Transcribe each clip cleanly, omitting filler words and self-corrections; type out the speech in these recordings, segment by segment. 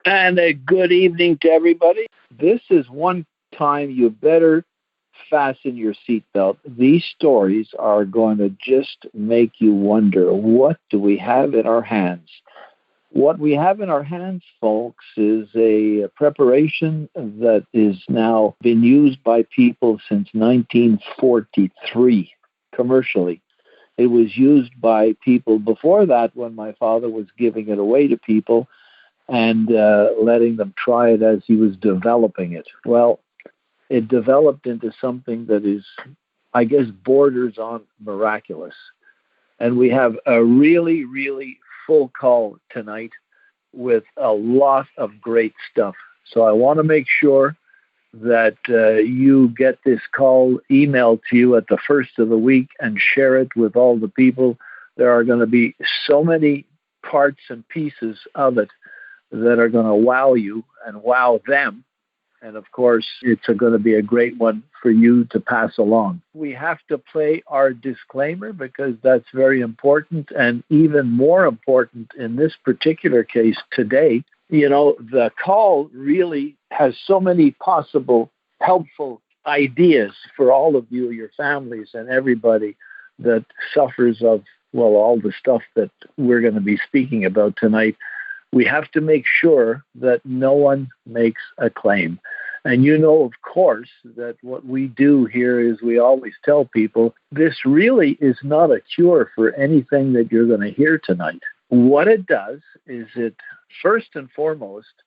And a good evening to everybody. This is one time you better fasten your seatbelt. These stories are going to just make you wonder, what do we have in our hands? What we have in our hands, folks, is a preparation that is now been used by people since 1943 commercially. It was used by people before that when my father was giving it away to people and letting them try it as he was developing it. Well, it developed into something that is, I guess, borders on miraculous. And we have a really, really full call tonight with a lot of great stuff. So I want to make sure that you get this call emailed to you at the first of the week and share it with all the people. There are going to be so many parts and pieces of it that are going to wow you and wow them. And of course, it's going to be a great one for you to pass along. We have to play our disclaimer because that's very important, and even more important in this particular case today. You know, the call really has so many possible helpful ideas for all of you, your families, and everybody that suffers of, well, all the stuff that we're going to be speaking about tonight. We have to make sure that no one makes a claim. And you know, of course, that what we do here is we always tell people this really is not a cure for anything that you're going to hear tonight. What it does is it, first and foremost,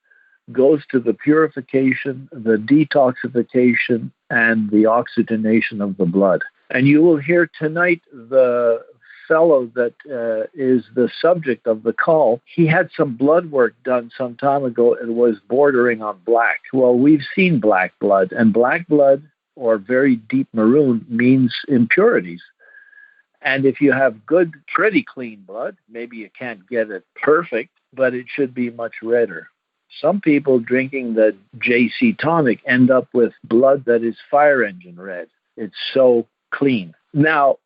goes to the purification, the detoxification, and the oxygenation of the blood. And you will hear tonight the fellow that is the subject of the call. He had some blood work done some time ago. It was bordering on black. Well, we've seen black blood, and black blood, or very deep maroon, means impurities. And if you have good, pretty clean blood, maybe you can't get it perfect, but it should be much redder. Some people drinking the JC Tonic end up with blood that is fire engine red. It's so clean. Now,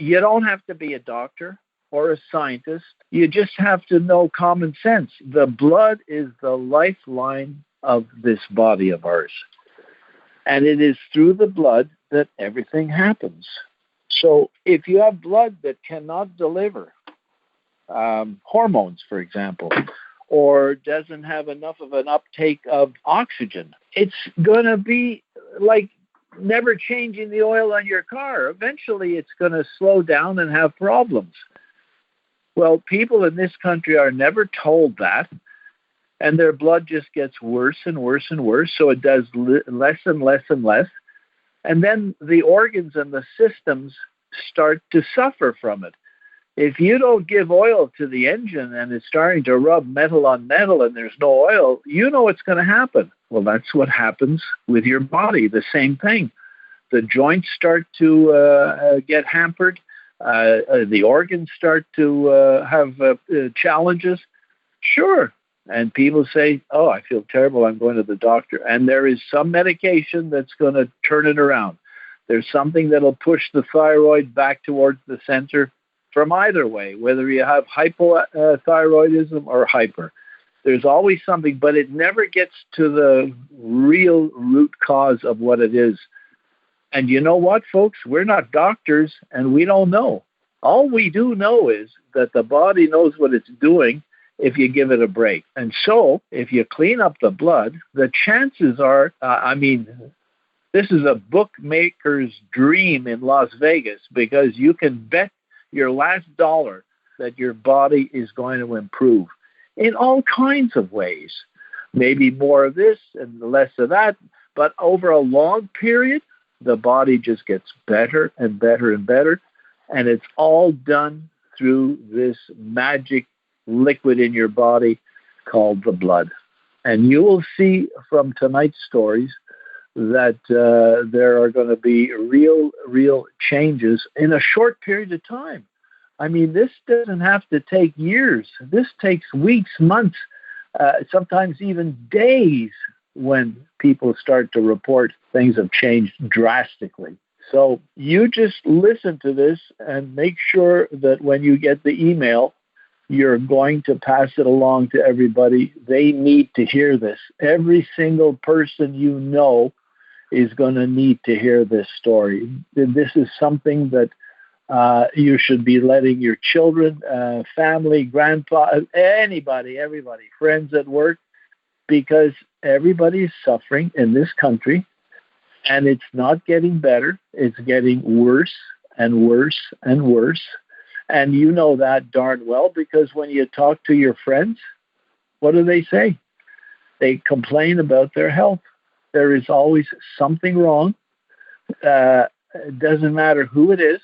you don't have to be a doctor or a scientist. You just have to know common sense. The blood is the lifeline of this body of ours. And it is through the blood that everything happens. So if you have blood that cannot deliver hormones, for example, or doesn't have enough of an uptake of oxygen, it's going to be like never changing the oil on your car. Eventually, it's going to slow down and have problems. Well, people in this country are never told that, and their blood just gets worse and worse and worse, so it does less and less and less. And then the organs and the systems start to suffer from it. If you don't give oil to the engine and it's starting to rub metal on metal and there's no oil, you know what's going to happen. Well, that's what happens with your body, the same thing. The joints start to get hampered. The organs start to have challenges. Sure. And people say, oh, I feel terrible, I'm going to the doctor. And there is some medication that's going to turn it around. There's something that'll push the thyroid back towards the center from either way, whether you have hypothyroidism or hyper. There's always something, but it never gets to the real root cause of what it is. And you know what, folks? We're not doctors, and we don't know. All we do know is that the body knows what it's doing if you give it a break. And so, if you clean up the blood, the chances are, this is a bookmaker's dream in Las Vegas, because you can bet your last dollar that your body is going to improve in all kinds of ways. Maybe more of this and less of that, but over a long period, the body just gets better and better and better, and it's all done through this magic liquid in your body called the blood. And you will see from tonight's stories that there are going to be real changes in a short period of time. I mean, this doesn't have to take years. This takes weeks, months, sometimes even days when people start to report things have changed drastically. So you just listen to this and make sure that when you get the email, You're going to pass it along to everybody. They need to hear this. Every single person you know is going to need to hear this story. This is something that you should be letting your children, family, grandpa, anybody, everybody, friends at work, because everybody is suffering in this country, and it's not getting better. It's getting worse and worse and worse. And you know that darn well, because when you talk to your friends, what do they say? They complain about their health. There is always something wrong. It doesn't matter who it is.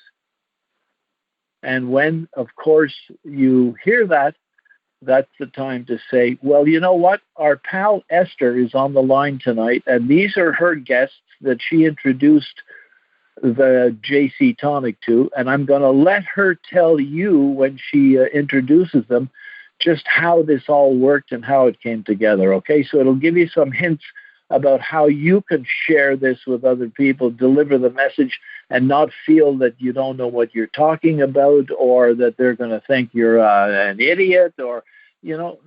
And when, of course, you hear that, that's the time to say, well, you know what? Our pal Esther is on the line tonight, and these are her guests that she introduced the JC Tonic to, and I'm going to let her tell you when she introduces them just how this all worked and how it came together, okay? So it'll give you some hints about how you can share this with other people, deliver the message, and not feel that you don't know what you're talking about, or that they're going to think you're an idiot, or,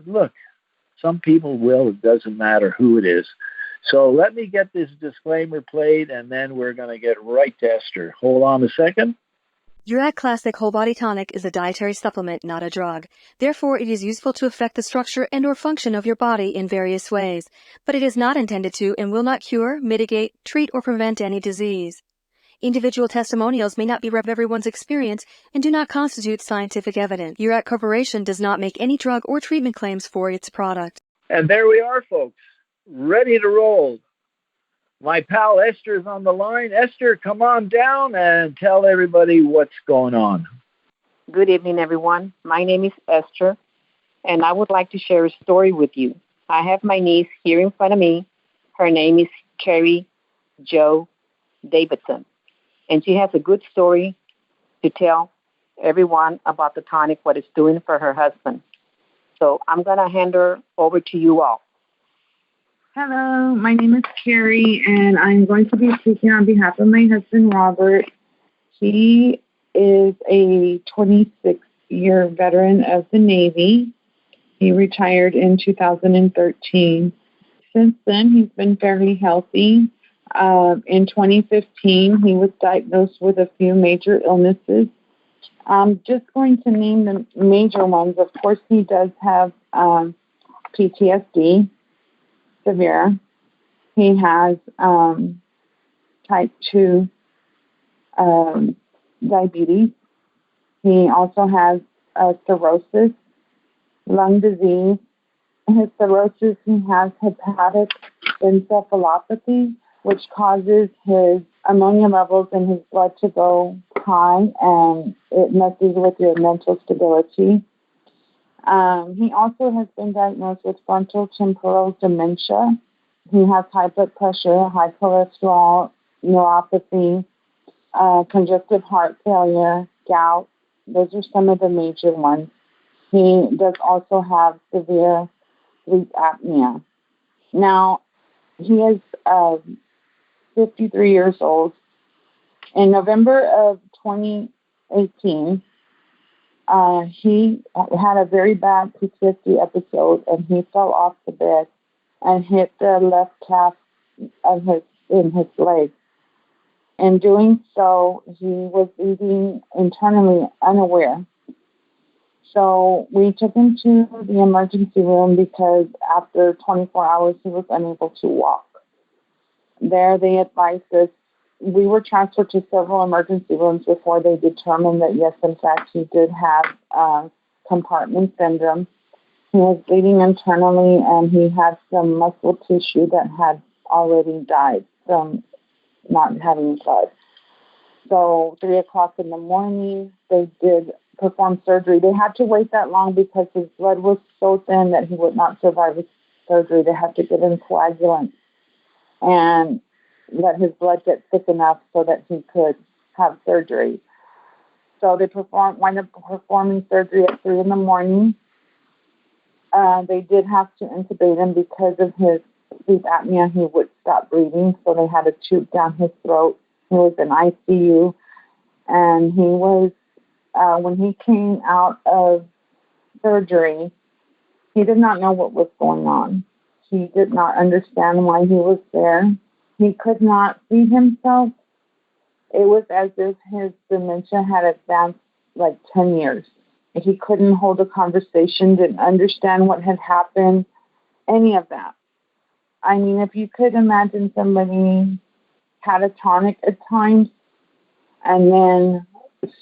look, some people will. It doesn't matter who it is. So let me get this disclaimer played, and then we're going to get right to Esther. Hold on a second. Urac Classic Whole Body Tonic is a dietary supplement, not a drug. Therefore, it is useful to affect the structure and/or function of your body in various ways, but it is not intended to and will not cure, mitigate, treat, or prevent any disease. Individual testimonials may not be everyone's experience and do not constitute scientific evidence. Urac Corporation does not make any drug or treatment claims for its product. And there we are, folks, ready to roll. My pal Esther is on the line. Esther, come on down and tell everybody what's going on. Good evening, everyone. My name is Esther, and I would like to share a story with you. I have my niece here in front of me. Her name is Kerie Jo Davidson, and she has a good story to tell everyone about the tonic, what it's doing for her husband. So I'm going to hand her over to you all. Hello, my name is Kerie, and I'm going to be speaking on behalf of my husband, Robert. He is a 26-year veteran of the Navy. He retired in 2013. Since then, he's been fairly healthy. In 2015, he was diagnosed with a few major illnesses. I'm just going to name the major ones. Of course, he does have PTSD. Severe. He has type 2 diabetes. He also has cirrhosis, lung disease. His cirrhosis, he has hepatic encephalopathy, which causes his ammonia levels in his blood to go high, and it messes with your mental stability. He also has been diagnosed with frontotemporal dementia. He has high blood pressure, high cholesterol, neuropathy, congestive heart failure, gout. Those are some of the major ones. He does also have severe sleep apnea. Now, he is 53 years old. In November of 2018, he had a very bad PTSD episode, and he fell off the bed and hit the left calf of in his leg. In doing so, he was bleeding internally, unaware. So we took him to the emergency room because after 24 hours, he was unable to walk. There, they advised us. We were transferred to several emergency rooms before they determined that, yes, in fact, he did have compartment syndrome. He was bleeding internally, and he had some muscle tissue that had already died from not having blood. So 3 o'clock in the morning, they did perform surgery. They had to wait that long because his blood was so thin that he would not survive his surgery. They had to give him coagulants and let his blood get thick enough so that he could have surgery. So they wound up performing surgery at 3 in the morning. They did have to intubate him because of his sleep apnea. He would stop breathing, so they had a tube down his throat. He was in ICU, and he was, when he came out of surgery, he did not know what was going on. He did not understand why he was there. He could not feed himself. It was as if his dementia had advanced like 10 years. He couldn't hold a conversation, didn't understand what had happened, any of that. I mean, if you could imagine somebody catatonic at times and then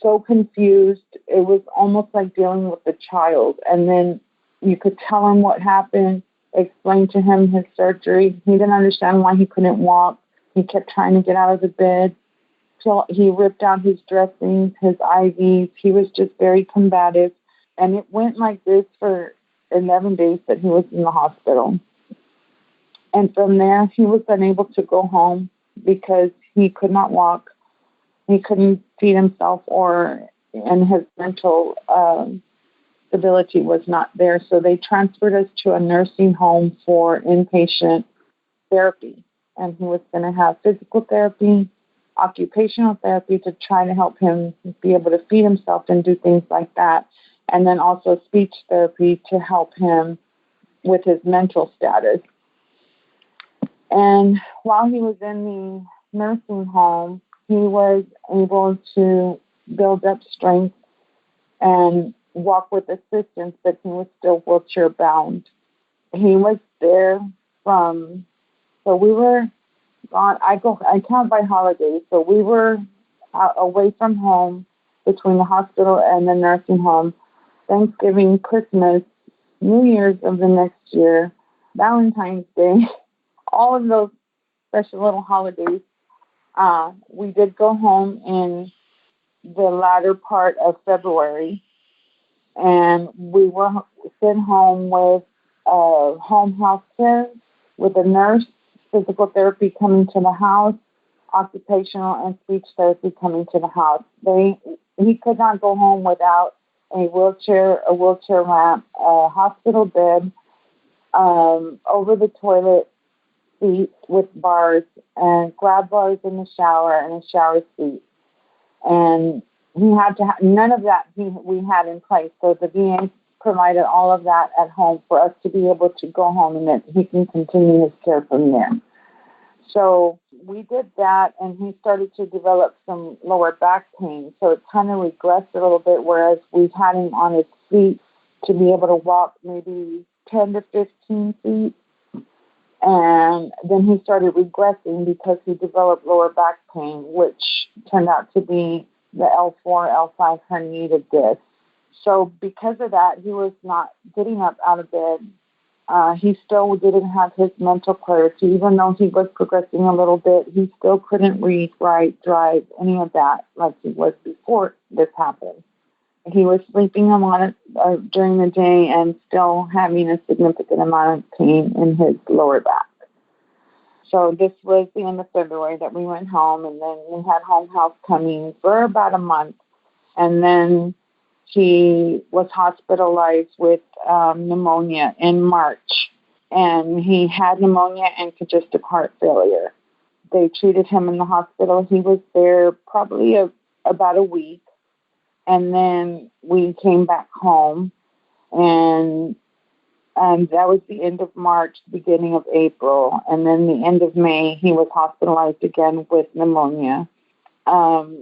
so confused, it was almost like dealing with a child. And then you could tell him what happened, explain to him his surgery. He didn't understand why he couldn't walk. He kept trying to get out of the bed. Till he ripped out his dressings, his IVs. He was just very combative. And it went like this for 11 days that he was in the hospital. And from there, he was unable to go home because he could not walk. He couldn't feed himself, and his mental stability was not there. So they transferred us to a nursing home for inpatient therapy. And he was going to have physical therapy, occupational therapy to try to help him be able to feed himself and do things like that. And then also speech therapy to help him with his mental status. And while he was in the nursing home, he was able to build up strength and walk with assistance, but he was still wheelchair bound. He was there so we were gone. I count by holidays. So we were away from home between the hospital and the nursing home, Thanksgiving, Christmas, New Year's of the next year, Valentine's Day, all of those special little holidays. We did go home in the latter part of February, and we were sent home with home health care, with a nurse, physical therapy coming to the house, occupational and speech therapy coming to the house. He could not go home without a wheelchair ramp, a hospital bed, over the toilet seat with bars, and grab bars in the shower, and a shower seat. And he had to none of that we had in place. So the VA provided all of that at home for us to be able to go home, and that he can continue his care from there. So we did that, and he started to develop some lower back pain. So it kind of regressed a little bit, whereas we had him on his feet to be able to walk maybe 10 to 15 feet. And then he started regressing because he developed lower back pain, which turned out to be the L4, L5 herniated disc. So because of that, he was not getting up out of bed. He still didn't have his mental clarity. Even though he was progressing a little bit, he still couldn't read, write, drive, any of that like he was before this happened. He was sleeping a lot during the day and still having a significant amount of pain in his lower back. So this was the end of February that we went home, and then we had home health coming for about a month. And then he was hospitalized with pneumonia in March, and he had pneumonia and congestive heart failure. They treated him in the hospital. He was there probably about a week, and then we came back home, and that was the end of March, beginning of April, and then the end of May, he was hospitalized again with pneumonia.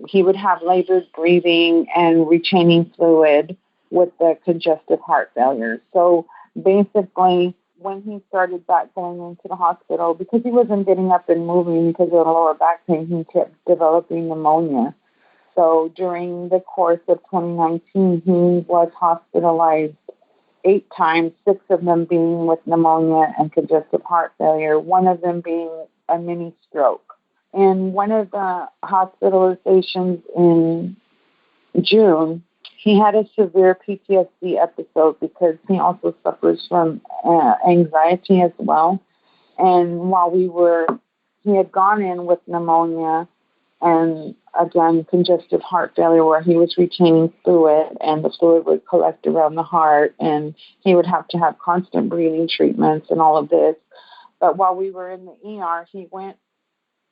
He would have labored breathing and retaining fluid with the congestive heart failure. So basically, when he started back going into the hospital, because he wasn't getting up and moving because of the lower back pain, he kept developing pneumonia. So during the course of 2019, he was hospitalized 8 times, 6 of them being with pneumonia and congestive heart failure, 1 of them being a mini stroke. In one of the hospitalizations in June, he had a severe PTSD episode because he also suffers from anxiety as well. And while he had gone in with pneumonia and, again, congestive heart failure, where he was retaining fluid and the fluid would collect around the heart, and he would have to have constant breathing treatments and all of this. But while we were in the ER, he went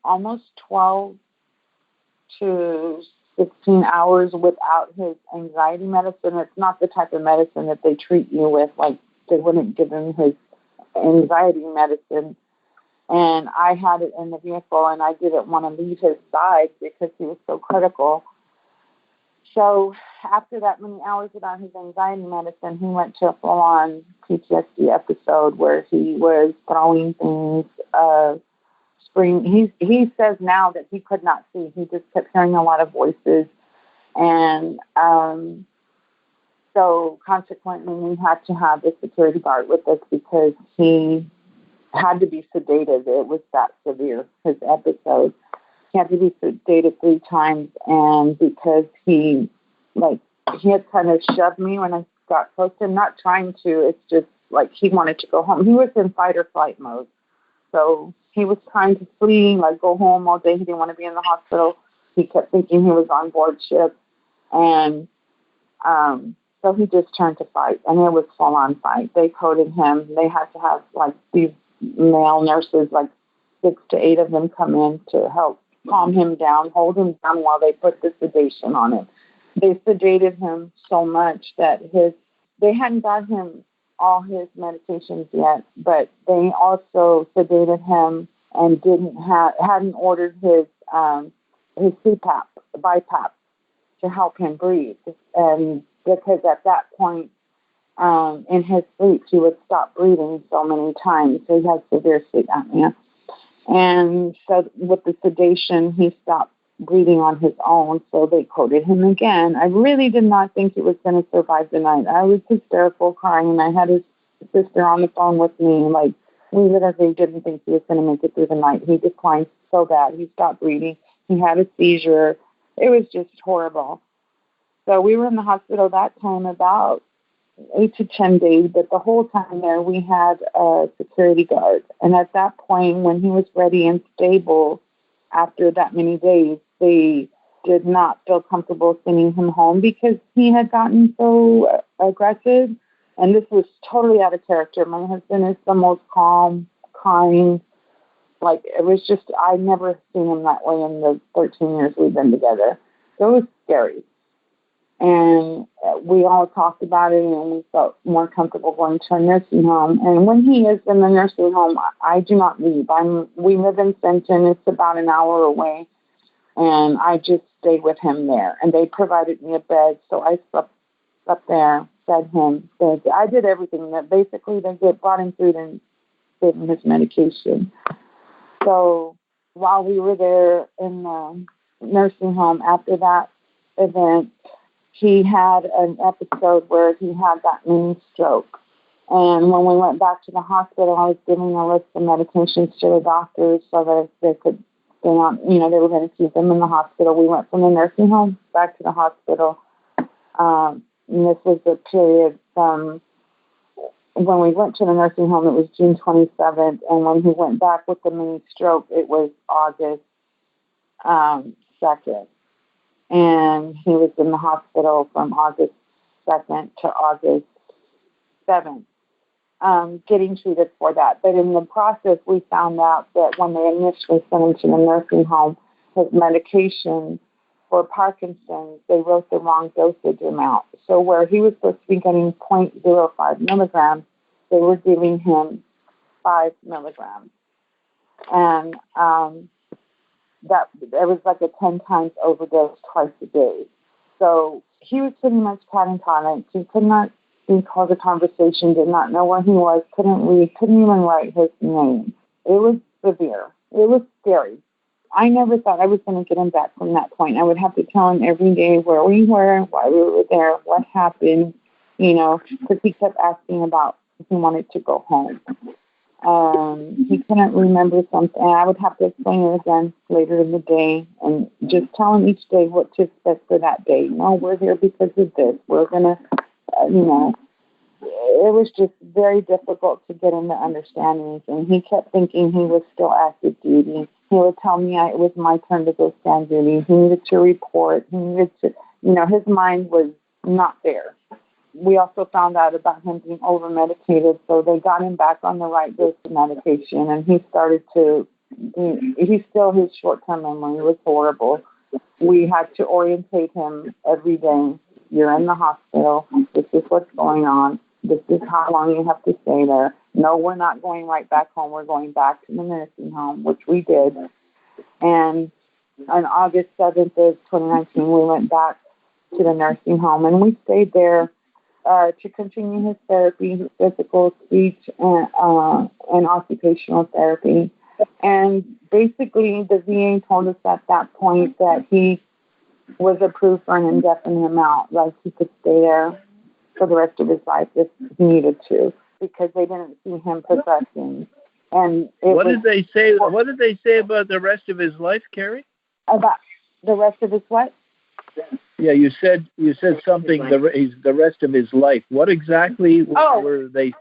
almost 12 to 16 hours without his anxiety medicine. It's not the type of medicine that they treat you with, like they wouldn't give him his anxiety medicine. And I had it in the vehicle, and I didn't want to leave his side because he was so critical. So after that many hours without his anxiety medicine, he went to a full-on PTSD episode where he was throwing things, screaming. He says now that he could not see. He just kept hearing a lot of voices. And so consequently, we had to have a security guard with us because he had to be sedated. It was that severe, his episode. He had to be sedated 3 times, and because he had kind of shoved me when I got close to him, not trying to, it's just like he wanted to go home. He was in fight or flight mode. So he was trying to flee, like go home all day. He didn't want to be in the hospital. He kept thinking he was on board ship. And so he just turned to fight, and it was full-on fight. They coded him. They had to have, like, these male nurses, like 6 to 8 of them come in to help calm him down, hold him down while they put the sedation on him. They sedated him so much that they hadn't got him all his medications yet, but they also sedated him and hadn't ordered his CPAP, BiPAP, to help him breathe. And because at that point, in his sleep, he would stop breathing so many times. So he had severe sleep apnea. And so with the sedation, he stopped breathing on his own. So they coded him again. I really did not think he was going to survive the night. I was hysterical, crying. I had his sister on the phone with me. Like, we literally didn't think he was going to make it through the night. He declined so bad. He stopped breathing. He had a seizure. It was just horrible. So we were in the hospital that time about 8 to 10 days, but the whole time there we had a security guard. And at that point, when he was ready and stable after that many days, they did not feel comfortable sending him home because he had gotten so aggressive. And this was totally out of character. My husband is the most calm, kind. Like, it was just, I never seen him that way in the 13 years we've been together. So it was scary. And we all talked about it, and we felt more comfortable going to a nursing home. And when he is in the nursing home, I do not leave. We live in Fenton. It's about an hour away. And I just stayed with him there. And they provided me a bed, so I slept there, fed him. I did everything. That basically, they brought him food and gave him his medication. So while we were there in the nursing home after that event, he had an episode where he had that mini stroke. And when we went back to the hospital, I was giving a list of medications to the doctors so that they could stay on, they were going to keep him in the hospital. We went from the nursing home back to the hospital. And this was the period from when we went to the nursing home, it was June 27th. And when he went back with the mini stroke, it was August 2nd. And he was in the hospital from August 2nd to August 7th, getting treated for that. But in the process, we found out that when they initially sent him to the nursing home, his medication for Parkinson's, they wrote the wrong dosage amount. So where he was supposed to be getting 0.05 milligrams, they were giving him 5 milligrams. And that it was like a 10 times overdose twice a day. So he was pretty much catatonic. He could not hold a conversation, did not know where he was, couldn't read, couldn't even write his name. It was severe. It was scary. I never thought I was going to get him back from that point. I would have to tell him every day where we were, why we were there, what happened, because he kept asking about if he wanted to go home. He couldn't remember something. I would have to explain it again later in the day and just tell him each day what to expect for that day. No, we're here because of this. We're going to, it was just very difficult to get him to understand anything. He kept thinking he was still active duty. He would tell me it was my turn to go stand duty. He needed to report. He needed to, his mind was not there. We also found out about him being over-medicated, so they got him back on the right dose of medication, and he started to, his short-term memory was horrible. we had to orientate him every day. You're in the hospital. This is what's going on. This is how long you have to stay there. No, we're not going right back home. We're going back to the nursing home, which we did. And on August 7th of 2019, we went back to the nursing home, and we stayed there to continue his therapy, his physical, speech, and occupational therapy. And basically, the VA told us at that point that he was approved for an indefinite amount, like he could stay there for the rest of his life if he needed to, because they didn't see him progressing. And what did they say? What did they say about the rest of his life, Kerie? About the rest of his what? Yeah, you said something. The rest of his life. What exactly were they?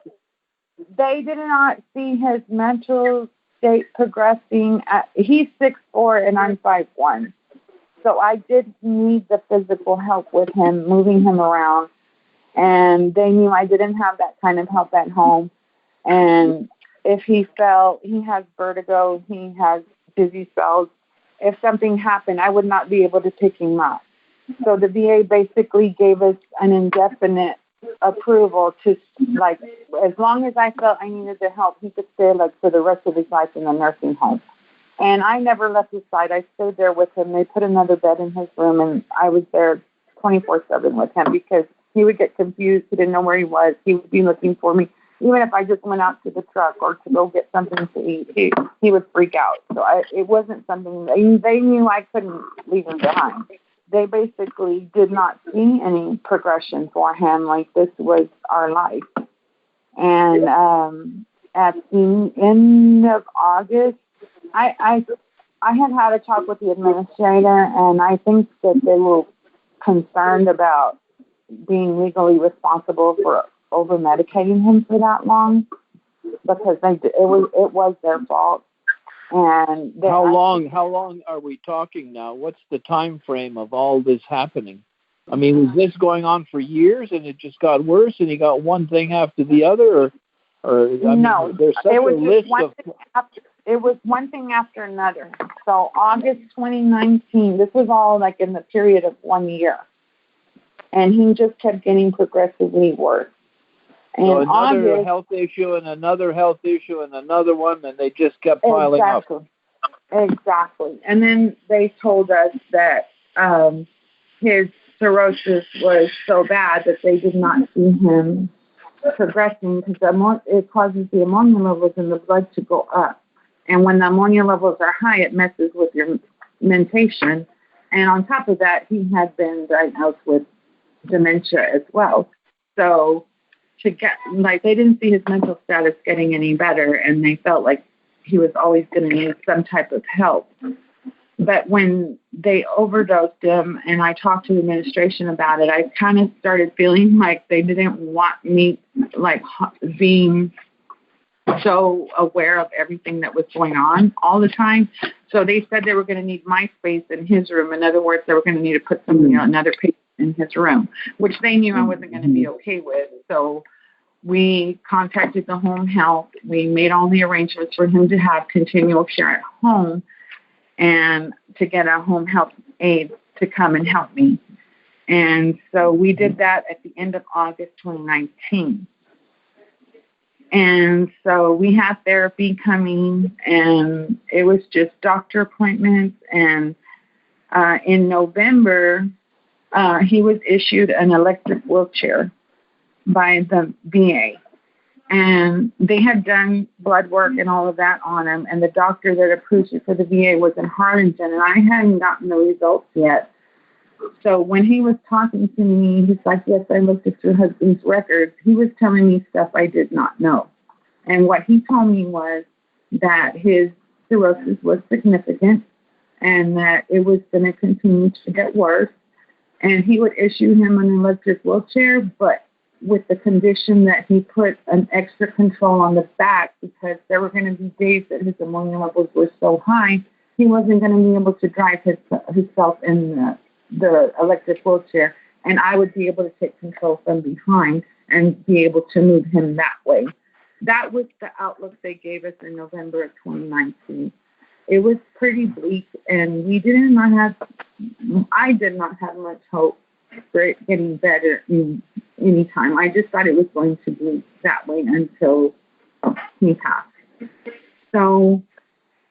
They did not see his mental state progressing. He's 6'4" and I'm 5'1", so I did need the physical help with him, moving him around. And they knew I didn't have that kind of help at home. And if he fell, he has vertigo, he has dizzy spells. If something happened, I would not be able to pick him up. So the VA basically gave us an indefinite approval to, like, as long as I felt I needed the help, he could stay, like, for the rest of his life in the nursing home. And I never left his side. I stayed there with him. They put another bed in his room, and I was there 24/7 with him because he would get confused. He didn't know where he was. He would be looking for me. Even if I just went out to the truck or to go get something to eat, he would freak out. So it wasn't something they knew I couldn't leave him behind. They basically did not see any progression for him. Like, this was our life. And at the end of August, I had a talk with the administrator, and I think that they were concerned about being legally responsible for over medicating him for that long, because it was their fault. And how long are we talking now? What's the time frame of all this happening? I mean, was this going on for years and it just got worse and he got one thing after the other, or no? There's such a list of. It was one thing after another. So August 2019, this was all like in the period of 1 year. And he just kept getting progressively worse. And so another health issue and another health issue and another one, and they just kept piling up. Exactly. And then they told us that his cirrhosis was so bad that they did not see him progressing, because it causes the ammonia levels in the blood to go up. And when the ammonia levels are high, it messes with your mentation. And on top of that, he had been diagnosed with dementia as well. So they didn't see his mental status getting any better, and they felt like he was always going to need some type of help. But when they overdosed him, and I talked to the administration about it, I kind of started feeling like they didn't want me, like, being so aware of everything that was going on all the time. So they said they were going to need my space in his room. In other words, they were going to need to put another patient in his room, which they knew I wasn't going to be okay with. So we contacted the home health. We made all the arrangements for him to have continual care at home and to get a home health aide to come and help me. And so we did that at the end of August 2019. And so we had therapy coming, and it was just doctor appointments. And in November, he was issued an electric wheelchair by the VA. And they had done blood work and all of that on him. And the doctor that approved it for the VA was in Harlingen, and I hadn't gotten the results yet. So when he was talking to me, he's like, yes, I looked at your husband's records. He was telling me stuff I did not know. And what he told me was that his cirrhosis was significant and that it was going to continue to get worse. And he would issue him an electric wheelchair, but with the condition that he put an extra control on the back, because there were going to be days that his ammonia levels were so high, he wasn't going to be able to drive himself in the electric wheelchair, and I would be able to take control from behind and be able to move him that way. That was the outlook they gave us in November of 2019. it was pretty bleak, and I did not have much hope for it getting better in any time. I just thought it was going to be that way until he passed. So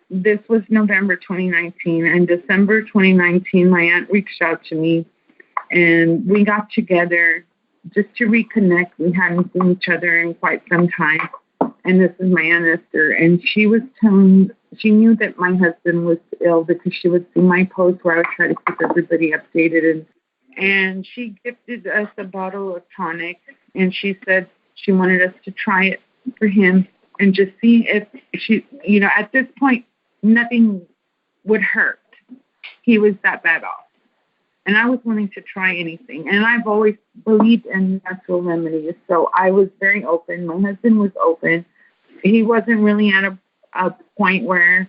this was November 2019, and December 2019, my aunt reached out to me, and we got together just to reconnect. We hadn't seen each other in quite some time. And this is my Aunt Esther. And she knew that my husband was ill because she would see my post where I would try to keep everybody updated. And she gifted us a bottle of tonic. And she said she wanted us to try it for him and just see if at this point, nothing would hurt. He was that bad off. And I was willing to try anything. And I've always believed in natural remedies. So I was very open. My husband was open. He wasn't really at a point where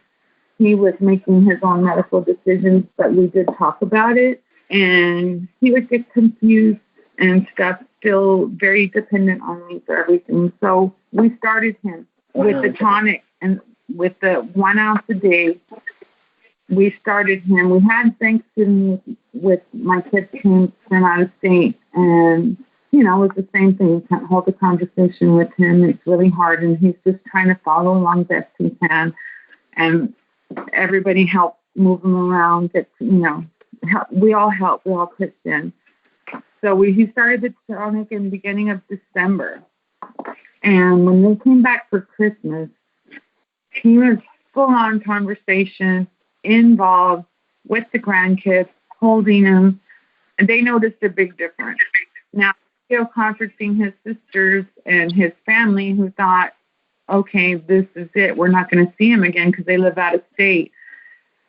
he was making his own medical decisions, but we did talk about it. And he would get confused and stuff, still very dependent on me for everything. So we started him with the tonic and with the 1 ounce a day. We started him. We had Thanksgiving with my kids came from out of state, and it was the same thing. You can't hold a conversation with him. It's really hard, and he's just trying to follow along best he can. And everybody helped move him around. We all helped. We all pitched in. So he started the tonic in the beginning of December, and when they came back for Christmas, he was full-on conversation, involved with the grandkids, holding them, and they noticed a big difference. Now, still comforting his sisters and his family who thought, okay, this is it. We're not going to see him again because they live out of state,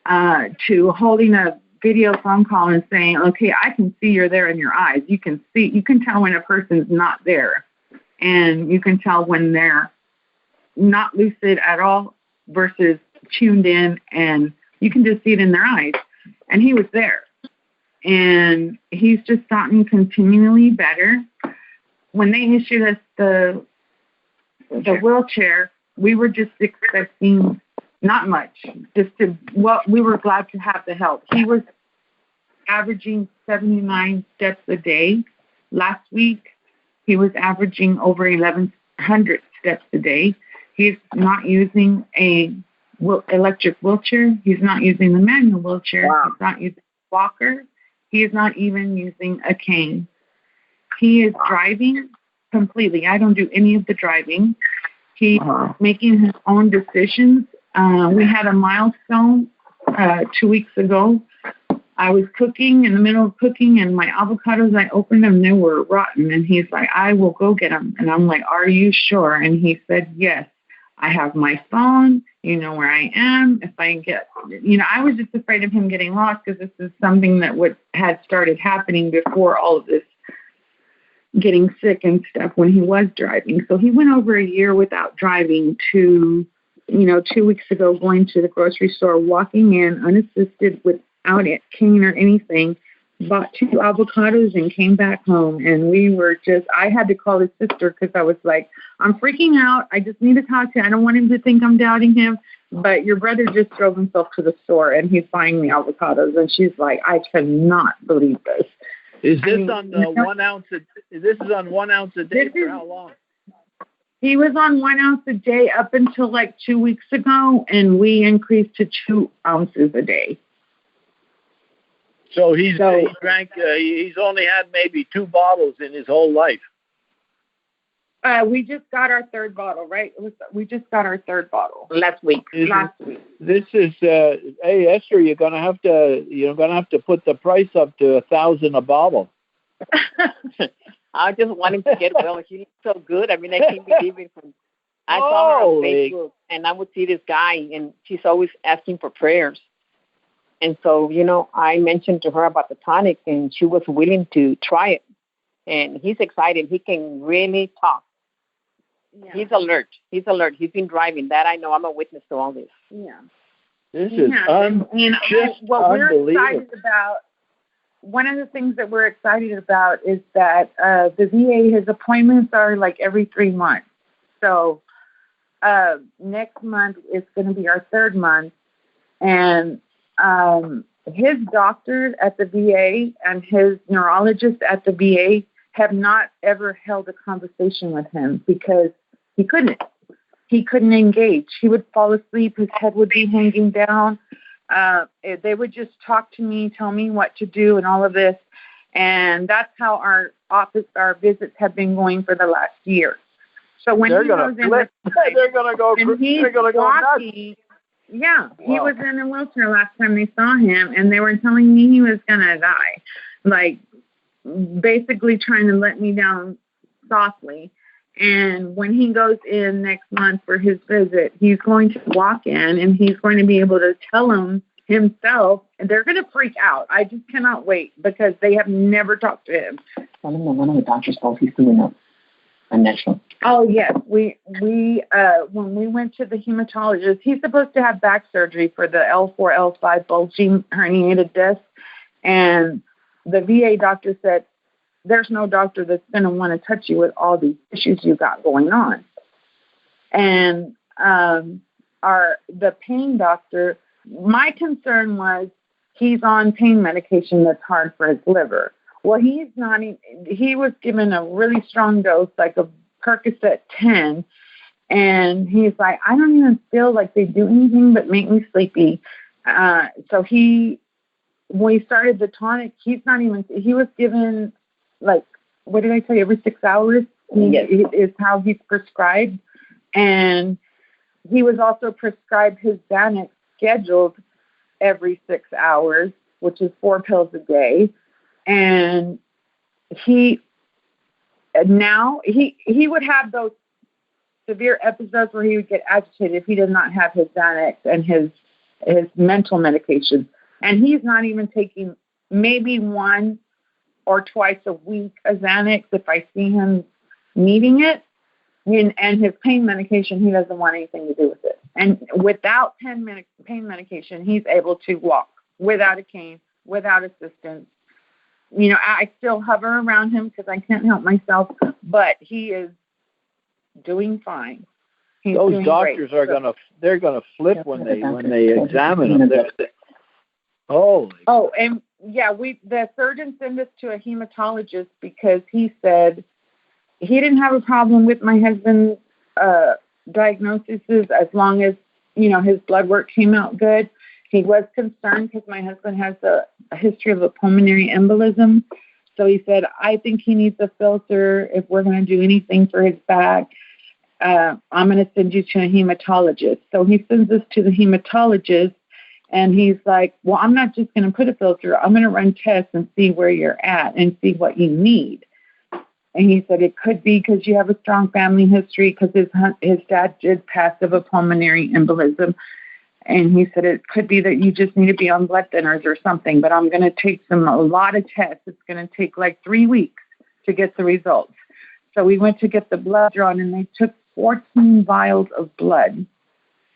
to holding a video phone call and saying, okay, I can see you're there in your eyes. You can tell when a person's not there, and you can tell when they're not lucid at all versus tuned in, and you can just see it in their eyes. And he was there. And he's just gotten continually better. When they issued us the wheelchair, we were just expecting not much. We were glad to have the help. He was averaging 79 steps a day. Last week, he was averaging over 1,100 steps a day. He's not using a electric wheelchair. He's not using the manual wheelchair. Wow. He's not using a walker. He is not even using a cane. He is driving completely. I don't do any of the driving. He's making his own decisions. We had a milestone 2 weeks ago. I was cooking, in the middle of cooking, and my avocados, I opened them, they were rotten. And he's like, I will go get them. And I'm like, are you sure? And he said, yes. I have my phone, you know where I am. If I get, I was just afraid of him getting lost because this is something that had started happening before all of this getting sick and stuff when he was driving. So he went over a year without driving to, 2 weeks ago, going to the grocery store, walking in unassisted without a cane or anything, bought 2 avocados and came back home. And I had to call his sister because I was like, I'm freaking out. I just need to talk to you. I don't want him to think I'm doubting him. But your brother just drove himself to the store and he's buying me avocados. And she's like, I cannot believe this. Is this on 1 ounce? This is on 1 ounce a day for how long? He was on 1 ounce a day up until like 2 weeks ago, and we increased to 2 ounces a day. So he drank. He's only had maybe 2 bottles in his whole life. We just got our 3rd bottle, right? We just got our 3rd bottle last week. This is hey Esther, you're gonna have to put the price up to $1,000 a bottle. I just want him to get well. He looks so good. I mean, I can't believe it. I saw her on Facebook, and I would see this guy, and she's always asking for prayers. And so, I mentioned to her about the tonic, and she was willing to try it. And he's excited. He can really talk. Yeah. He's alert. He's been driving. That I know. I'm a witness to all this. Yeah. This is what we're excited about, one of the things that we're excited about is that the VA, his appointments are like every 3 months. So next month is going to be our 3rd month. And his doctors at the VA and his neurologist at the VA have not ever held a conversation with him because he couldn't. He couldn't engage. He would fall asleep. His head would be hanging down. They would just talk to me, tell me what to do and all of this. And that's how our visits have been going for the last year. So when they're he gonna goes in, they're gonna go. They're gonna go walking. Yeah, he Wow. was in a wheelchair last time they saw him, and they were telling me he was gonna die, like basically trying to let me down softly. And when he goes in next month for his visit, he's going to walk in and he's going to be able to tell him himself, and they're going to freak out. I just cannot wait because they have never talked to him. Tell him that one of the doctors told he's doing a natural. Oh yes, we when we went to the hematologist, he's supposed to have back surgery for the L4, L5 bulging herniated disc, and the VA doctor said there's no doctor that's going to want to touch you with all these issues you got going on. And the pain doctor, my concern was he's on pain medication that's hard for his liver. Well, he's not. He was given a really strong dose, like a Percocet 10, and he's like, I don't even feel like they do anything but make me sleepy. So when we started the tonic, he was given, like, what did I tell you, every 6 hours is how he's prescribed. And he was also prescribed his Xanax scheduled every 6 hours, which is 4 pills a day. And he would have those severe episodes where he would get agitated if he did not have his Xanax and his mental medication. And he's not even taking maybe 1 or twice a week a Xanax if I see him needing it. And his pain medication, he doesn't want anything to do with it. And without pain medication, he's able to walk without a cane, without assistance. You know, I still hover around him because I can't help myself, but he is doing fine. He's Those doing doctors great. they're gonna flip when they examine him. Oh, and yeah, the surgeon sent us to a hematologist because he said he didn't have a problem with my husband's diagnoses as long as, you know, his blood work came out good. He was concerned because my husband has a history of a pulmonary embolism. So he said, I think he needs a filter if we're going to do anything for his back. I'm going to send you to a hematologist. So he sends us to the hematologist, and he's like, well, I'm not just going to put a filter. I'm going to run tests and see where you're at and see what you need. And he said it could be because you have a strong family history because his dad did pass of a pulmonary embolism. And he said it could be that you just need to be on blood thinners or something, but I'm going to take a lot of tests. It's going to take like 3 weeks to get the results. So we went to get the blood drawn, and they took 14 vials of blood.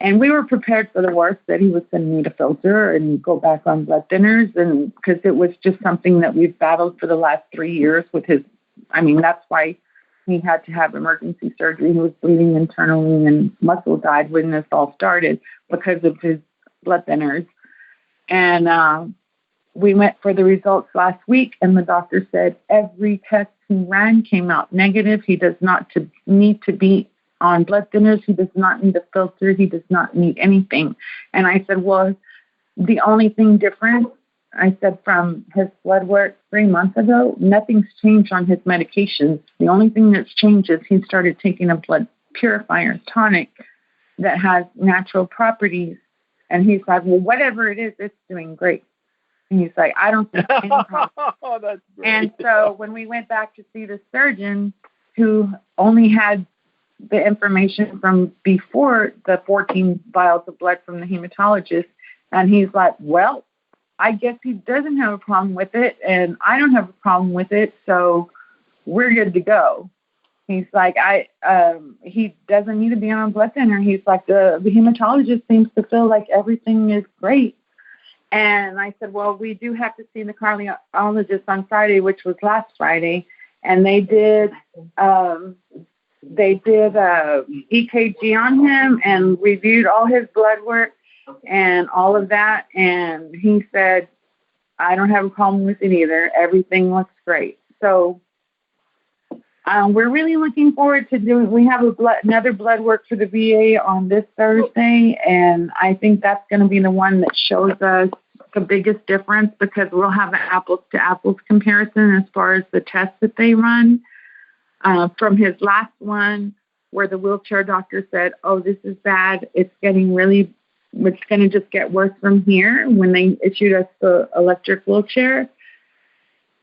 And we were prepared for the worst, that he was going to need a filter and go back on blood thinners, and because it was just something that we've battled for the last 3 years with that's why he had to have emergency surgery. He was bleeding internally, and muscle died when this all started because of his blood thinners. And we went for the results last week, and the doctor said every test he ran came out negative. He does not need to be on blood thinners. He does not need a filter. He does not need anything. And I said, well, the only thing different, I said, from his blood work 3 months ago, nothing's changed on his medications. The only thing that's changed is he started taking a blood purifier tonic that has natural properties. And he's like, well, whatever it is, it's doing great. And he's like, I don't see any problem. Oh, that's great. And so when we went back to see the surgeon, who only had the information from before the 14 vials of blood from the hematologist, and he's like, well, I guess he doesn't have a problem with it, and I don't have a problem with it, so we're good to go. He's like, he doesn't need to be on a blood thinner. He's like, the hematologist seems to feel like everything is great. And I said, well, we do have to see the cardiologist on Friday, which was last Friday, and they did EKG on him and reviewed all his blood work. and all of that. And he said, I don't have a problem with it either. Everything looks great. So we're really looking forward to doing, we have another blood work for the VA on this Thursday, and I think that's going to be the one that shows us the biggest difference, because we'll have an apples to apples comparison as far as the tests that they run. From his last one, where the wheelchair doctor said, oh, this is bad, it's going to just get worse from here, when they issued us the electric wheelchair.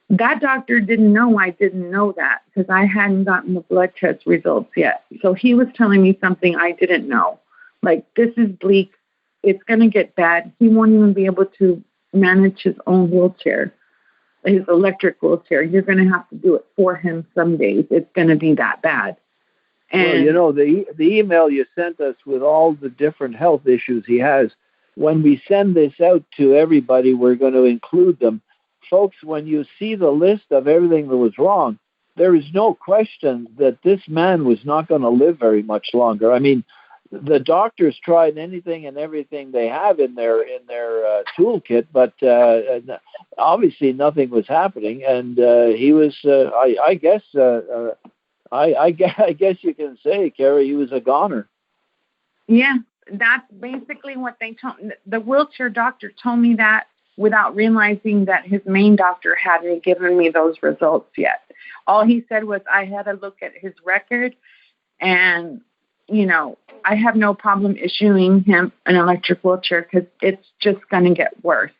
That doctor didn't know I didn't know that, because I hadn't gotten the blood test results yet. So he was telling me something I didn't know. Like, this is bleak. It's going to get bad. He won't even be able to manage his own wheelchair, his electric wheelchair. You're going to have to do it for him some days. It's going to be that bad. And the email you sent us with all the different health issues he has, when we send this out to everybody, we're going to include them. Folks, when you see the list of everything that was wrong, there is no question that this man was not going to live very much longer. I mean, the doctors tried anything and everything they have in their toolkit, but obviously nothing was happening, and he was. I guess you can say, Kerie, he was a goner. Yeah, that's basically what they told me. The wheelchair doctor told me that without realizing that his main doctor hadn't given me those results yet. All he said was I had to look at his record, and, I have no problem issuing him an electric wheelchair because it's just going to get worse.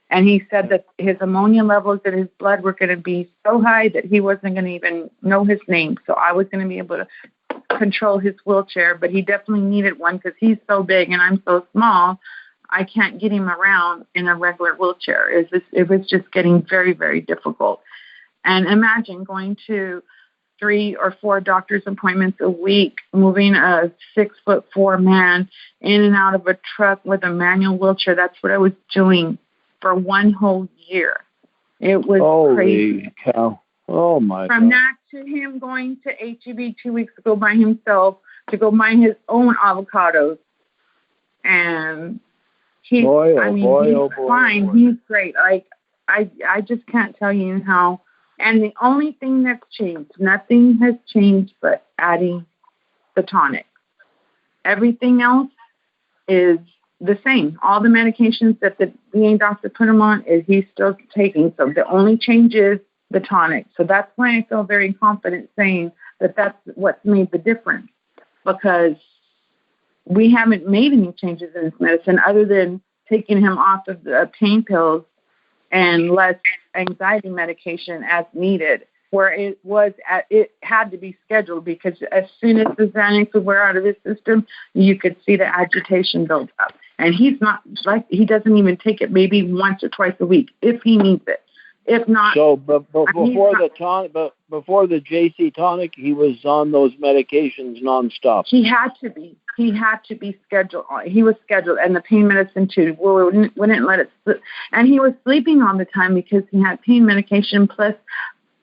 And he said that his ammonia levels in his blood were going to be so high that he wasn't going to even know his name. So I was going to be able to control his wheelchair, but he definitely needed one because he's so big and I'm so small. I can't get him around in a regular wheelchair. It was just getting very, very difficult. And imagine going to 3 or 4 doctor's appointments a week, moving a 6'4" man in and out of a truck with a manual wheelchair. That's what I was doing for one whole year. It was crazy. Holy cow. Oh, my From God. that to him going to HEB 2 weeks ago by himself to go buy his own avocados. And he's fine. Boy. He's great. Like, I just can't tell you how. And the only thing that's changed, nothing has changed but adding the tonic. Everything else is the same. All the medications that the VA doctor put him on he's still taking. So the only change is the tonic. So that's why I feel very confident saying that that's what's made the difference, because we haven't made any changes in his medicine other than taking him off of the pain pills and less anxiety medication as needed, where it had to be scheduled, because as soon as the Xanax would wear out of his system, you could see the agitation build up. And he doesn't even take it maybe once or twice a week if he needs it. If not, so before the JC Tonic, he was on those medications nonstop. He had to be. He had to be scheduled. He was scheduled, and the pain medicine too. Wouldn't let it slip. And he was sleeping all the time because he had pain medication. Plus,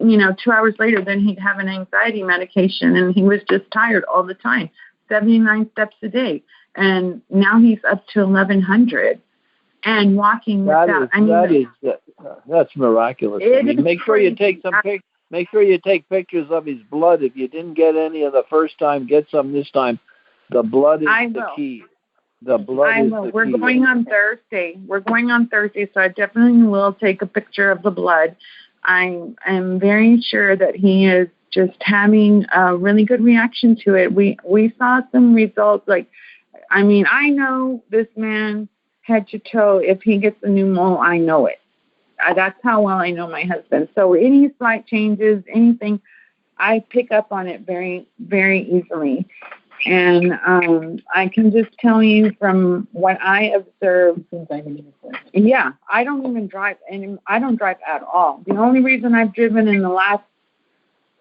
2 hours later, then he'd have an anxiety medication, and he was just tired all the time. 79 steps a day, and now he's up to 1,100. And walking without. That's miraculous. Make sure you take pictures of his blood. If you didn't get any of the first time, get some this time. The blood is the key. The blood is the key. We're going on Thursday, so I definitely will take a picture of the blood. I am very sure that he is just having a really good reaction to it. We saw some results. I know this man head to toe. If he gets a new mole, I know it. That's how well I know my husband. So any slight changes, anything, I pick up on it very, very easily. And I can just tell you from what I observed. Yeah, I don't even drive, and I don't drive at all. The only reason I've driven in the last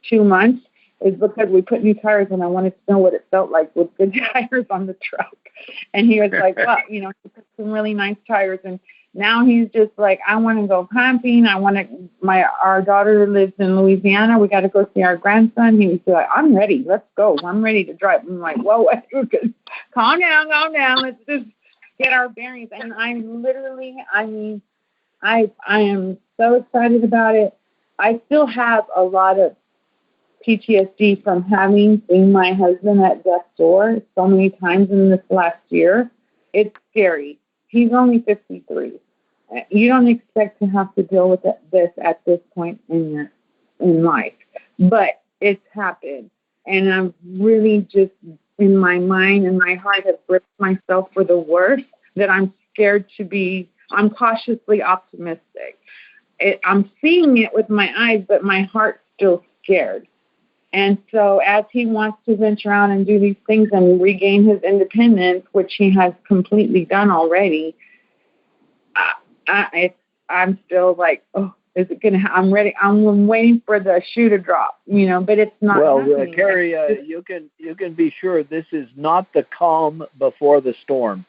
2 months is because we put new tires, and I wanted to know what it felt like with good tires on the truck. And he was like, well, he put some really nice tires. And now he's just like, I want to go camping. Our daughter lives in Louisiana. We got to go see our grandson. He was like, I'm ready. Let's go. I'm ready to drive. I'm like, whoa, calm down. Let's just get our bearings. And I'm literally, I am so excited about it. I still have a lot of PTSD from having seen my husband at death's door so many times in this last year. It's scary. He's only 53. You don't expect to have to deal with this at this point in life, but it's happened, and I'm really just in my mind and my heart have braced myself for the worst. That I'm scared to be. I'm cautiously optimistic. I'm seeing it with my eyes, but my heart's still scared. And so as he wants to venture out and do these things and regain his independence, which he has completely done already, I'm still like, oh, is it going to I'm ready. I'm waiting for the shoe to drop, but it's not happening. Kerie, you can be sure this is not the calm before the storm.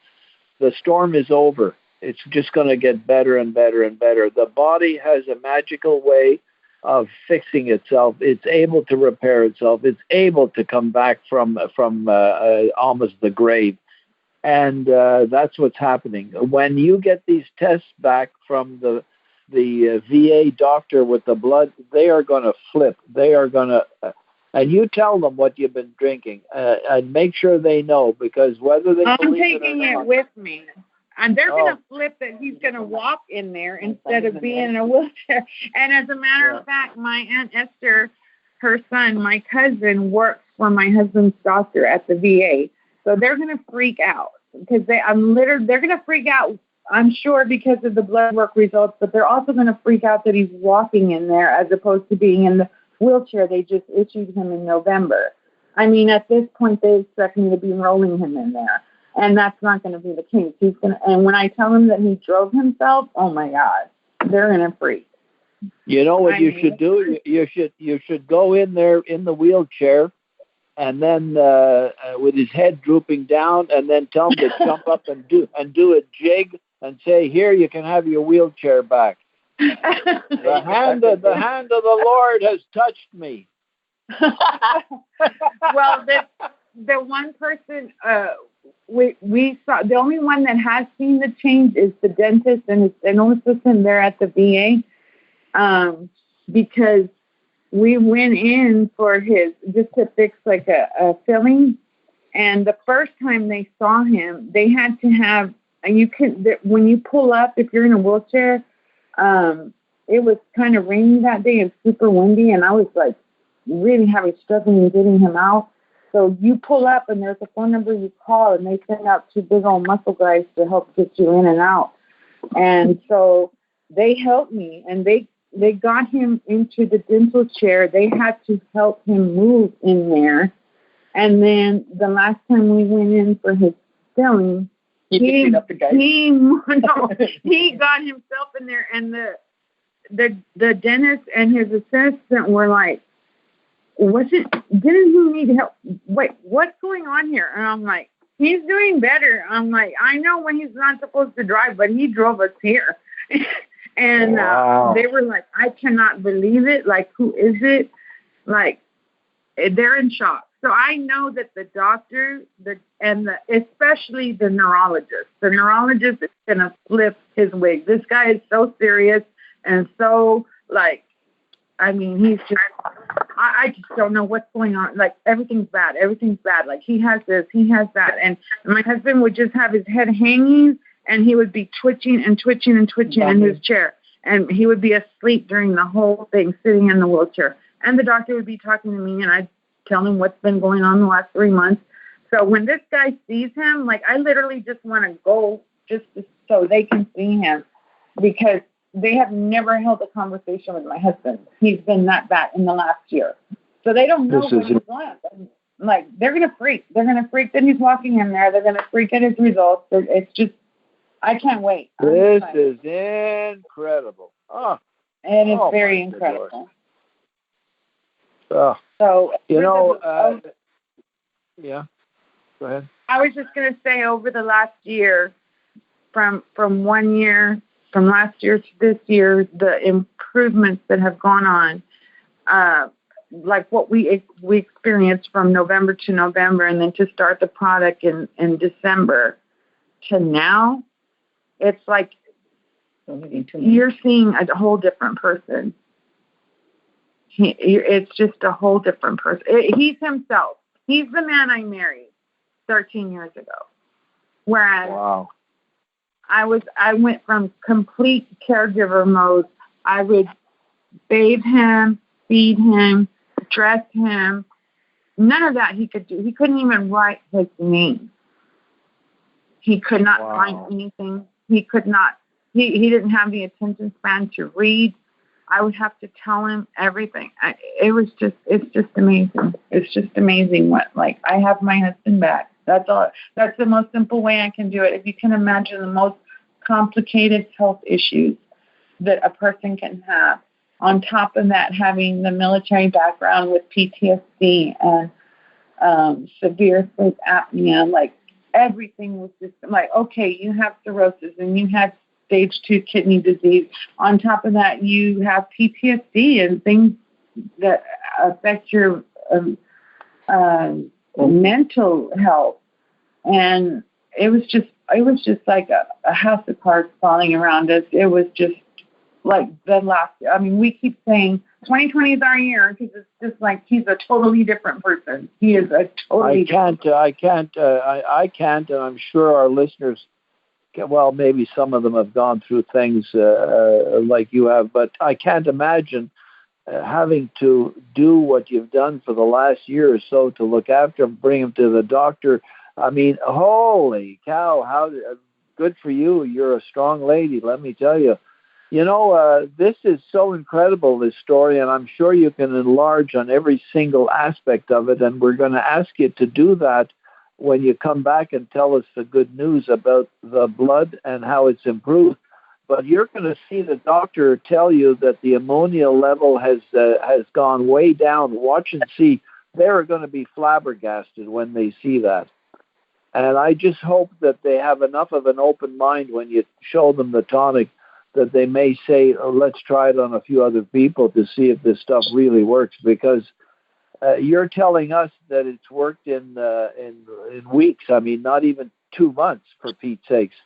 The storm is over. It's just going to get better and better and better. The body has a magical way of fixing itself. It's able to repair itself. It's able to come back from almost the grave. And that's what's happening. When you get these tests back from the VA doctor with the blood, they are going to flip. They are going to, and you tell them what you've been drinking, and make sure they know, because whether they I'm believe taking it or not, with me. And they're going to flip that he's going to walk in there instead of being in a wheelchair. And as a matter of fact, my Aunt Esther, her son, my cousin, works for my husband's doctor at the VA. So they're going to freak out because they're going to freak out, I'm sure, because of the blood work results, but they're also going to freak out that he's walking in there as opposed to being in the wheelchair they just issued him in November. I mean, at this point, they expect me to be rolling him in there. And that's not going to be the case. And when I tell him that he drove himself, oh my God, they're going to freak. You know what you should do? You should go in there in the wheelchair, and then with his head drooping down, and then tell him to jump up and do a jig and say, "Here, you can have your wheelchair back." The hand of the Lord has touched me. Well, the one person we saw, the only one that has seen the change is the dentist and his dental assistant there at the VA, because we went in for just to fix like a filling, and the first time they saw him, they had to have, and when you pull up, if you're in a wheelchair, it was kind of rainy that day and super windy, and I was like really struggling getting him out. So you pull up, and there's a phone number you call, and they send out two big old muscle guys to help get you in and out. And so they helped me, and they got him into the dental chair. They had to help him move in there. And then the last time we went in for his filling, he got himself in there, and the dentist and his assistant were like, didn't he need help? Wait, what's going on here? And I'm like, he's doing better. I'm like, I know when he's not supposed to drive, but he drove us here. And wow. They were like, I cannot believe it. Like, who is it? Like, they're in shock. So I know that the doctor, especially the neurologist is going to flip his wig. This guy is so serious and so, like, I mean, he's just, I just don't know what's going on. Like, everything's bad. Like, he has this, he has that. And my husband would just have his head hanging, and he would be twitching in his chair. And he would be asleep during the whole thing, sitting in the wheelchair. And the doctor would be talking to me, and I'd tell him what's been going on the last 3 months. So when this guy sees him, like, I literally just want to go just so they can see him, because they have never held a conversation with my husband. He's been that bad in the last year. So they don't know what he's like. Like, they're going to freak. They're going to freak that he's walking in there. They're going to freak at his results. It's just, I can't wait. This is incredible. Oh, and it's very incredible. Oh. So, yeah, go ahead. I was just going to say, over the last year, from last year to this year, the improvements that have gone on, like what we experienced from November to November, and then to start the product in December, to now, it's like you're seeing a whole different person. It's just a whole different person. He's himself. He's the man I married 13 years ago. Whereas Wow. I went from complete caregiver mode. I would bathe him, feed him, dress him. None of that he could do. He couldn't even write his name. He could not find anything. He could not. He didn't have the attention span to read. I would have to tell him everything. It's just amazing. It's just amazing I have my husband back. That's all. That's the most simple way I can do it. If you can imagine the most complicated health issues that a person can have, on top of that, having the military background with PTSD and severe sleep apnea, everything was just okay, you have cirrhosis and you have stage 2 kidney disease. On top of that, you have PTSD and things that affect your mental health. And it was just like a house of cards falling around us. It was just like the last year. I mean, we keep saying 2020 is our year because it's just like he's a totally different person. He is a totally different person. I can't, and I'm sure our listeners, well, maybe some of them have gone through things like you have, but I can't imagine having to do what you've done for the last year or so to look after him, bring him to the doctor. I mean, holy cow, how good for you. You're a strong lady, let me tell you. You know, this is so incredible, this story, and I'm sure you can enlarge on every single aspect of it, and we're going to ask you to do that when you come back and tell us the good news about the blood and how it's improved. But you're going to see the doctor tell you that the ammonia level has gone way down. Watch and see. They're going to be flabbergasted when they see that. And I just hope that they have enough of an open mind when you show them the tonic that they may say, let's try it on a few other people to see if this stuff really works, because you're telling us that it's worked in weeks. I mean, not even 2 months, for Pete's sakes.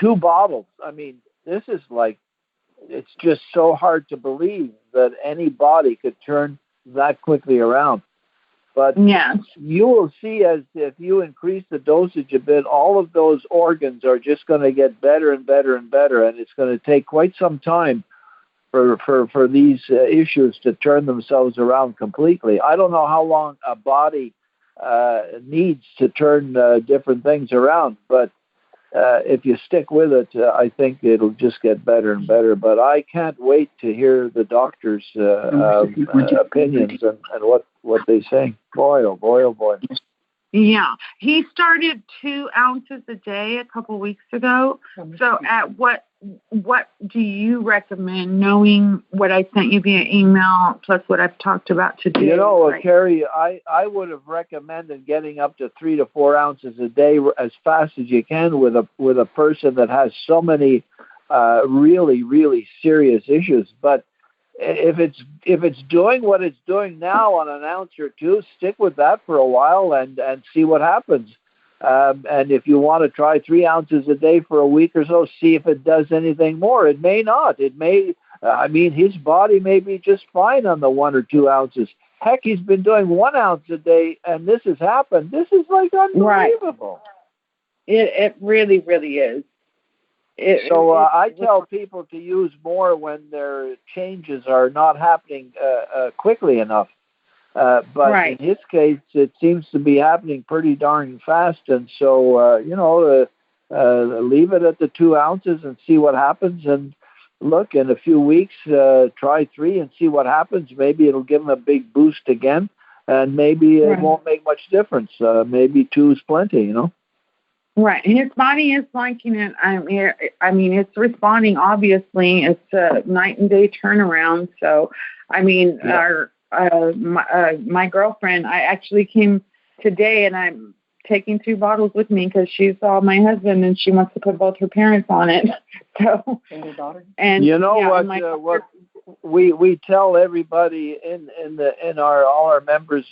2 bottles. I mean, this is it's just so hard to believe that any body could turn that quickly around. But yes, you will see, as if you increase the dosage a bit, all of those organs are just going to get better and better and better, and it's going to take quite some time for these issues to turn themselves around completely. I don't know how long a body needs to turn different things around, but if you stick with it, I think it'll just get better and better. But I can't wait to hear the doctor's opinions and what they say. Boy, oh boy, oh boy. Yeah, he started 2 ounces a day a couple weeks ago. So at what do you recommend, knowing what I sent you via email plus what I've talked about today? You know, Kerie, I would have recommended getting up to 3 to 4 ounces a day as fast as you can with a person that has so many really, really serious issues. But if it's doing what it's doing now on an ounce or 2, stick with that for a while and see what happens. And if you want to try 3 ounces a day for a week or so, see if it does anything more. It may not. It may. His body may be just fine on the 1 or 2 ounces. Heck, he's been doing 1 ounce a day, and this has happened. This is unbelievable. Right. It really, really is. I tell people to use more when their changes are not happening quickly enough. But right. In his case, it seems to be happening pretty darn fast. And so, leave it at the 2 ounces and see what happens. And look, in a few weeks, try 3 and see what happens. Maybe it'll give him a big boost again. And maybe it won't make much difference. Maybe 2 is plenty, Right. His body is liking it. I mean, it's responding, obviously. It's a night and day turnaround. So, my girlfriend, I actually came today, and I'm taking 2 bottles with me because she saw my husband and she wants to put both her parents on it. So, and your daughter. And what we tell everybody in all our members,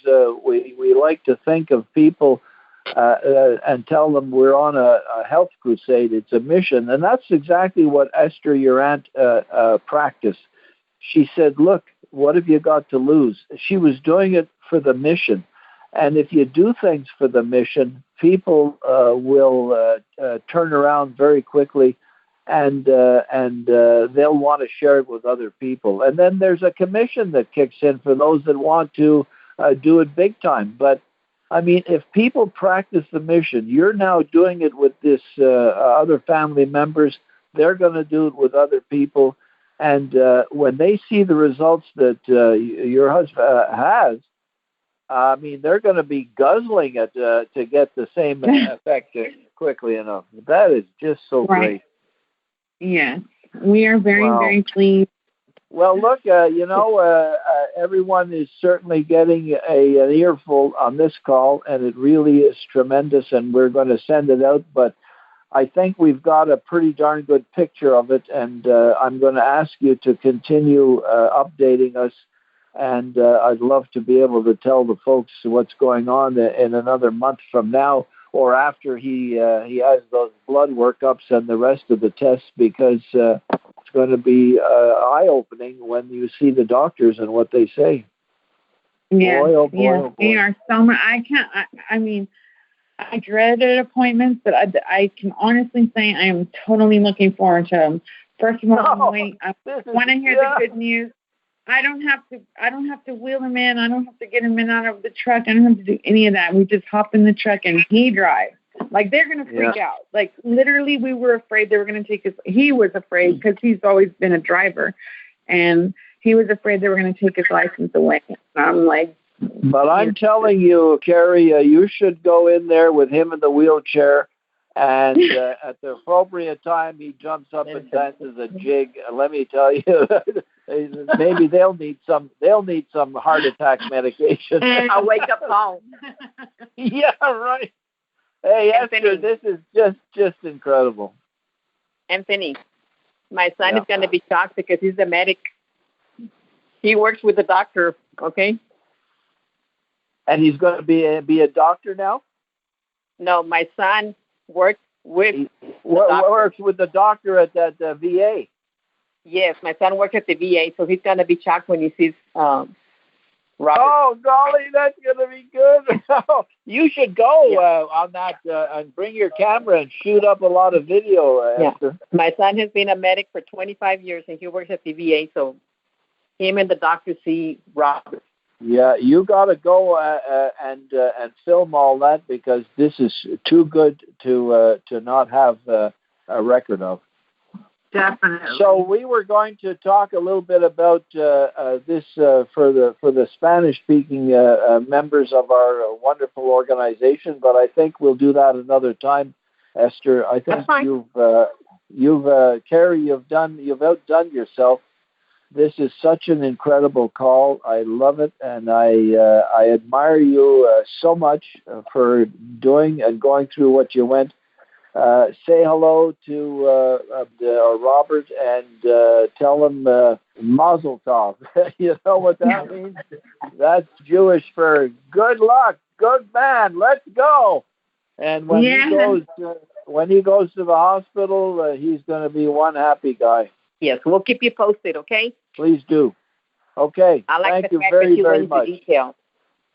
we like to think of people and tell them we're on a health crusade. It's a mission. And that's exactly what Esther, your aunt, practiced. She said, look, what have you got to lose? She was doing it for the mission. And if you do things for the mission, people will turn around very quickly, and they'll want to share it with other people. And then there's a commission that kicks in for those that want to do it big time. But I mean, if people practice the mission, you're now doing it with this other family members. They're going to do it with other people. And when they see the results that your husband has, I mean, they're going to be guzzling it to get the same effect quickly enough. That is just so great. Yes, we are very pleased. Well, look, everyone is certainly getting an earful on this call, and it really is tremendous, and we're going to send it out. But I think we've got a pretty darn good picture of it, and I'm going to ask you to continue updating us. And I'd love to be able to tell the folks what's going on in another month from now, or after he has those blood workups and the rest of the tests, because it's going to be eye-opening when you see the doctors and what they say. Yeah, boy, oh boy, yeah, oh boy. they are so much. I mean, I dreaded appointments, but I can honestly say I am totally looking forward to them. First of all, I want to hear the good news. I don't have to wheel him in. I don't have to get him in out of the truck. I don't have to do any of that. We just hop in the truck and he drives. Like, they're going to freak out. Like, literally, we were afraid they were going to take his. He was afraid because he's always been a driver, and he was afraid they were going to take his license away. And I'm like, but I'm telling you, Kerie, you should go in there with him in the wheelchair. And at the appropriate time, he jumps up and dances a jig. Let me tell you, maybe they'll need some heart attack medication. I'll wake up home. Yeah, right. Hey, Anthony, Esther, this is just incredible. Anthony, my son is going to be shocked because he's a medic. He works with the doctor. Okay. And he's going to be a doctor now? No, my son works with the doctor at that VA. Yes, my son works at the VA, so he's going to be shocked when he sees Robert. Oh, golly, that's going to be good. You should go on that and bring your camera and shoot up a lot of video, Esther. My son has been a medic for 25 years, and he works at the VA, so him and the doctor see Robert. Yeah, you got to go and film all that, because this is too good to not have a record of. Definitely. So we were going to talk a little bit about this for the Spanish-speaking members of our wonderful organization, but I think we'll do that another time, Esther. I think you've Kerie, you've outdone yourself. This is such an incredible call. I love it, and I admire you so much for doing and going through what you went. Say hello to Robert and tell him Mazel Tov. You know what that means? That's Jewish for good luck, good man, let's go. And when he goes to the hospital, he's going to be one happy guy. Yes, we'll keep you posted, okay? Please do. Okay. I like Thank the you fact very, that you very went much. into detail.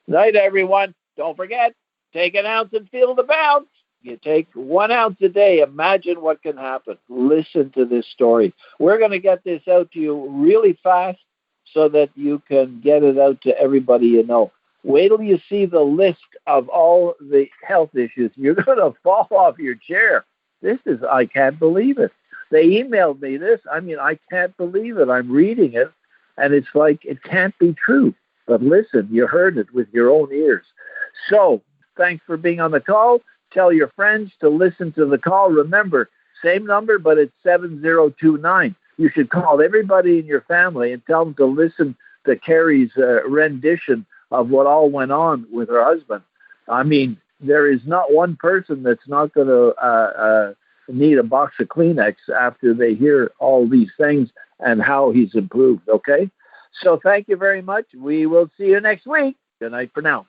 Night, everyone. Don't forget, take an ounce and feel the bounce. You take 1 ounce a day. Imagine what can happen. Listen to this story. We're going to get this out to you really fast so that you can get it out to everybody you know. Wait till you see the list of all the health issues. You're going to fall off your chair. I can't believe it. They emailed me this. I mean, I can't believe it. I'm reading it, and it's like, it can't be true. But listen, you heard it with your own ears. So, thanks for being on the call. Tell your friends to listen to the call. Remember, same number, but it's 7029. You should call everybody in your family and tell them to listen to Kerie's rendition of what all went on with her husband. I mean, there is not one person that's not going to need a box of Kleenex after they hear all these things and how he's improved, okay? So thank you very much. We will see you next week. Good night for now.